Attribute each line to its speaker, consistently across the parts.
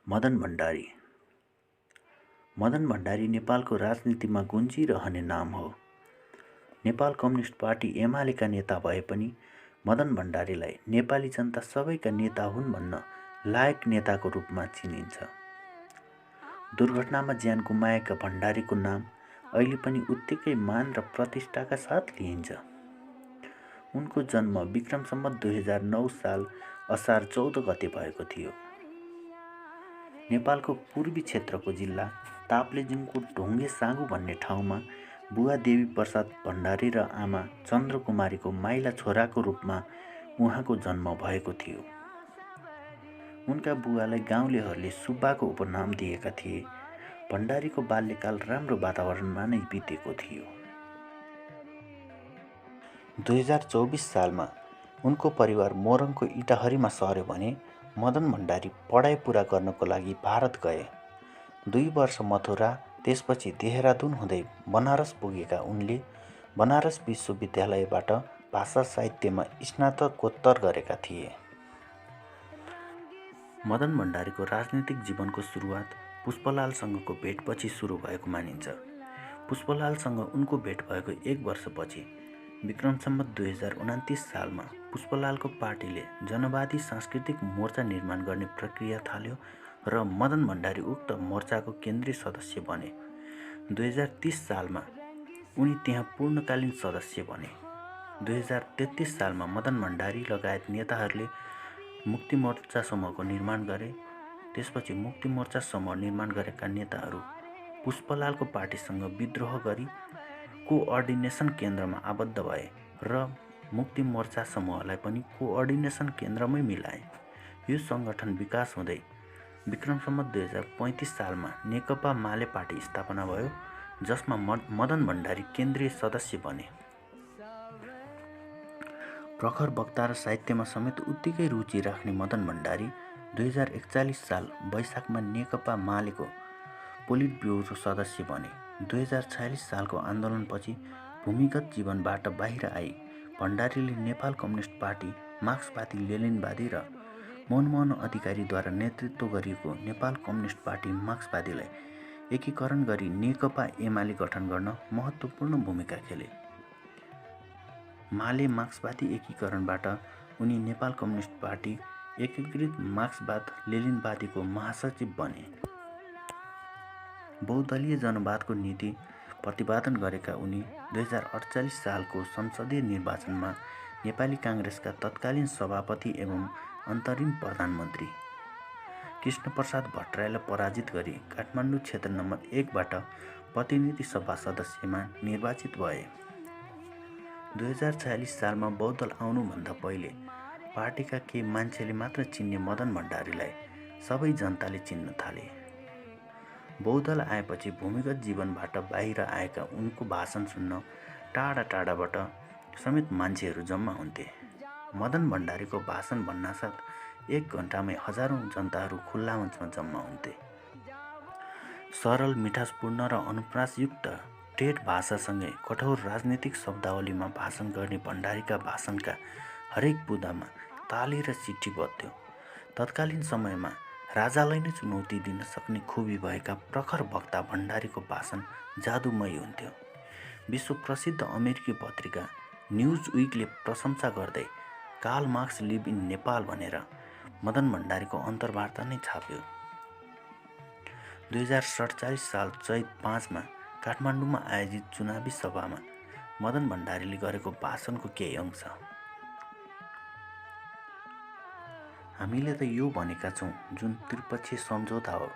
Speaker 1: मदन भण्डारी। मदन भण्डारी नेपालको राजनीतिमा गुन्जिरहने नाम हो। नेपाल कम्युनिस्ट पार्टी एमालेका नेता भए पनि मदन भण्डारीलाई नेपाली जनता सबैका नेता हुन् भन्न लायक नेताको रूपमा चिनिन्छ। दुर्घटनामा ज्यान गुमाएका भण्डारीको नाम अहिले पनि उत्तिकै मान र प्रतिष्ठाका साथ लिइन्छ। उनको जन्म विक्रम सम्वत 2009 साल असार 14 गते भएको थियो। नेपालको पूर्वी क्षेत्रको जिल्ला ताप्लेजुङको ढुङ्गे साँगु भन्ने ठाउँमा बुवा देवी प्रसाद भण्डारी र आमा चन्द्रकुमारीको माइला छोराको रूपमा उहाँको जन्म भएको थियो। उनका बुवालाई गाउँलेहरूले सुब्बाको उपनाम दिएका थिए। भण्डारीको बाल्यकाल राम्रो वातावरणमा नै बितेको थियो। 2024 सालमा उनको परिवार मोरङको इटाहरीमा सर्यो भने मदन भण्डारी पढाइ पुरा गर्नको लागि भारत गए। 2 वर्ष मथुरा त्यसपछि देहरादुन हुँदै बनारस पुगेका उनले बनारस विश्वविद्यालयबाट भाषा साहित्यमा स्नातकोत्तर गरेका थिए। मदन भण्डारीको राजनीतिक जीवनको सुरुवात पुष्पलालसँगको भेटपछि सुरु भएको मानिन्छ। पुष्पलालसँग उनको भेट भएको 1 वर्षपछि विक्रम सम्वत 2029 सालमा पुष्पलालको पार्टीले जनवादी सांस्कृतिक मोर्चा निर्माण गर्ने प्रक्रिया थाल्यो र मदन भण्डारी उक्त मोर्चाको केन्द्रीय सदस्य बने। 2030 सालमा उनी त्यहाँ पूर्णकालीन सदस्य बने। 2033 सालमा मदन भण्डारी लगायत नेताहरूले मुक्ति मोर्चा समूहको निर्माण गरे। त्यसपछि मुक्ति मोर्चा समूह निर्माण गरेका नेताहरू पुष्पलालको पार्टीसँग विद्रोह गरी कोअर्डिनेसन केन्द्रमा आबद्ध भए र मुक्ति मोर्चा समूहलाई पनि कोअर्डिनेसन केन्द्रमै मिलाए। यो सङ्गठन विकास हुँदै विक्रम सम्वत 2035 सालमा नेकपा माले पार्टी स्थापना भयो, जसमा मदन भण्डारी केन्द्रीय सदस्य बने। प्रखर वक्ता र साहित्यमा समेत उत्तिकै रुचि राख्ने मदन भण्डारी 2041 साल वैशाखमा नेकपा मालेको पोलिट ब्युरो सदस्य बने। 2046 सालको आन्दोलनपछि भूमिगत जीवनबाट बाहिर आई भण्डारीले नेपाल कम्युनिस्ट पार्टी, मार्क्सवादी लेनिनवादी र मनमोहन अधिकारीद्वारा नेतृत्व गरिएको नेपाल कम्युनिस्ट पार्टी मार्क्सवादीलाई एकीकरण गरी नेकपा एमाले गठन गर्न महत्त्वपूर्ण भूमिका खेले। माले मार्क्सवादी एकीकरणबाट उनी नेपाल कम्युनिस्ट पार्टी एकीकृत मार्क्सवाद लेनिनवादीको महासचिव बने। बहुदलीय जनवादको नीति प्रतिपादन गरेका उनी 2048 सालको संसदीय निर्वाचनमा नेपाली काङ्ग्रेसका तत्कालीन सभापति एवं अन्तरिम प्रधानमन्त्री कृष्णप्रसाद भट्टराईलाई पराजित गरी काठमाडौँ क्षेत्र नम्बर 1बाट प्रतिनिधि सभा सदस्यमा निर्वाचित भए। 2046 सालमा बहुदल आउनुभन्दा पहिले पार्टीका केही मान्छेले मात्र चिन्ने मदन भण्डारीलाई सबै जनताले चिन्न थाले। बहुदल आएपछि भूमिगत जीवनबाट बाहिर आएका उनको भाषण सुन्न टाढा टाढाबाट समेत मान्छेहरू जम्मा हुन्थे। मदन भण्डारीको भाषण भन्नासाथ 1 घन्टामै हजारौं जनताहरू खुल्ला मञ्चमा जम्मा हुन्थे। सरल, मिठासपूर्ण र अनुप्रासयुक्त ठेट भाषासँगै कठोर राजनीतिक शब्दावलीमा भाषण गर्ने भण्डारीका भाषणका हरेक बुँदामा ताली र चिट्ठी बज्थ्यो। तत्कालीन समयमा राजालाई नै चुनौती दिन सक्ने खुबी भएका प्रखर वक्ता भण्डारीको भाषण जादुमय हुन्थ्यो। विश्व प्रसिद्ध अमेरिकी पत्रिका न्युज विकले प्रशंसा गर्दै Karl Marx live in Nepal भनेर मदन भण्डारीको अन्तर्वार्ता नै छाप्यो। 2047 साल चैत 5मा काठमाडौँमा आयोजित चुनावी सभामा मदन भण्डारीले गरेको भाषणको केही अंश। हामीले त यो भनेका छौँ जुन त्रिपक्षीय सम्झौता हो,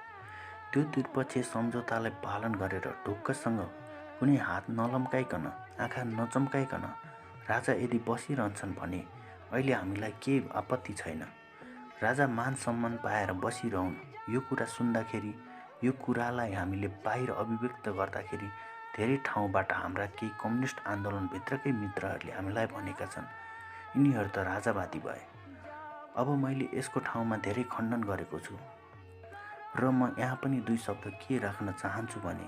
Speaker 1: त्यो त्रिपक्षीय सम्झौतालाई पालन गरेर ढुक्कसँग कुनै हात नलम्काइकन, आँखा नचम्काइकन राजा यदि बसिरहन्छन् भने अहिले हामीलाई केही आपत्ति छैन। राजा मान सम्मान पाएर बसिरहन्। यो कुरा सुन्दाखेरि, यो कुरालाई हामीले बाहिर अभिव्यक्त गर्दाखेरि धेरै ठाउँबाट हाम्रा केही कम्युनिस्ट आन्दोलनभित्रकै मित्रहरूले हामीलाई भनेका छन्, यिनीहरू त राजावादी भए। अब मैले यसको ठाउँमा धेरै खण्डन गरेको छु र म यहाँ पनि 2 शब्द के राख्न चाहन्छु भने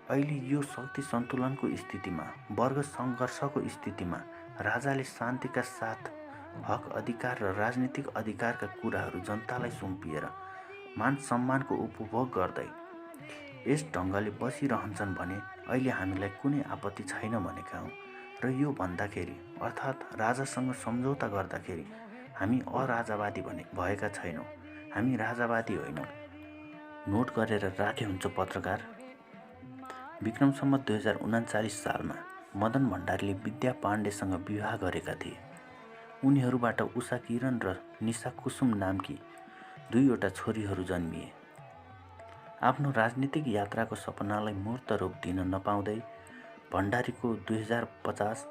Speaker 1: अहिले यो शक्ति सन्तुलनको स्थितिमा, वर्ग सङ्घर्षको स्थितिमा राजाले शान्तिका साथ हक अधिकार र राजनीतिक अधिकारका कुराहरू जनतालाई सुम्पिएर मान सम्मानको उपभोग गर्दै यस ढङ्गले बसिरहन्छन् भने अहिले हामीलाई कुनै आपत्ति छैन भनेका हौँ। र यो भन्दाखेरि अर्थात् राजासँग सम्झौता गर्दाखेरि हामी अराजावादी भएका छैनौँ, हामी राजावादी होइनौँ। नोट गरेर राखे हुन्छ पत्रकार। विक्रम सम्वत 2039 सालमा मदन भण्डारीले विद्या पाण्डेसँग विवाह गरेका थिए। उनीहरूबाट उषा किरण र निशा कुसुम नामकी 2वटा छोरीहरू जन्मिए। आफ्नो राजनीतिक यात्राको सपनालाई मूर्त रूप दिन नपाउँदै भण्डारीको 2050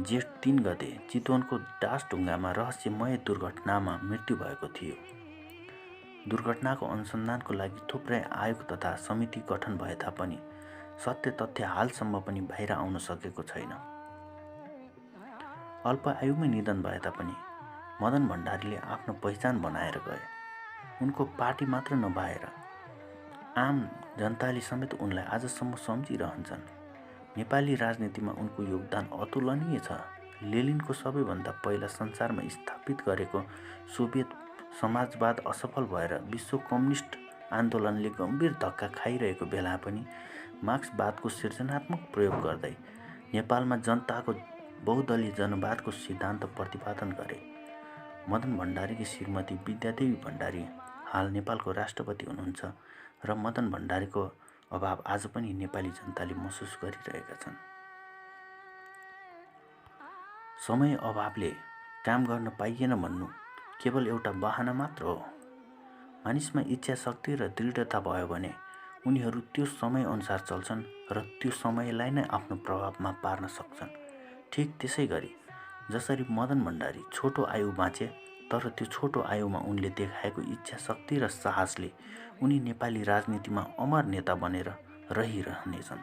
Speaker 1: जेठ 3 गते चितवनको डाँसढुङ्गामा रहस्यमय दुर्घटनामा मृत्यु भएको थियो। दुर्घटनाको अनुसन्धानको लागि थुप्रै आयोग तथा समिति गठन भए तापनि सत्य तथ्य हालसम्म पनि बाहिर आउन सकेको छैन। अल्प आयुमै निधन भए तापनि मदन भण्डारीले आफ्नो पहिचान बनाएर गए। उनको पार्टी मात्र नभएर आम जनताले समेत उनलाई आजसम्म सम्झिरहन्छन्। नेपाली राजनीतिमा उनको योगदान अतुलनीय छ। लेनिनको सबैभन्दा पहिला संसारमा स्थापित गरेको सोभियत समाजवाद असफल भएर विश्व कम्युनिस्ट आन्दोलनले गम्भीर धक्का खाइरहेको बेला पनि मार्क्सवादको सृजनात्मक प्रयोग गर्दै नेपालमा जनताको बहुदलीय जनवादको सिद्धान्त प्रतिपादन गरे। मदन भण्डारीकी श्रीमती विद्यादेवी भण्डारी हाल नेपालको राष्ट्रपति हुनुहुन्छ र मदन भण्डारीको अभाव आज पनि नेपाली जनताले महसुस गरिरहेका छन्। समय अभावले काम गर्न पाइएन भन्नु केवल एउटा बहाना मात्र हो। मानिसमा इच्छा शक्ति र दृढता भयो भने उनीहरू त्यो समय अनुसार चल्छन् र त्यो समयलाई नै आफ्नो प्रभावमा पार्न सक्छन्। ठिक त्यसै गरी जसरी मदन भण्डारी छोटो आयु बाँचे, तर त्यो छोटो आयुमा उनले देखाएको इच्छा शक्ति र साहसले उनी नेपाली राजनीतिमा अमर नेता बनेर रहिरहनेछन्।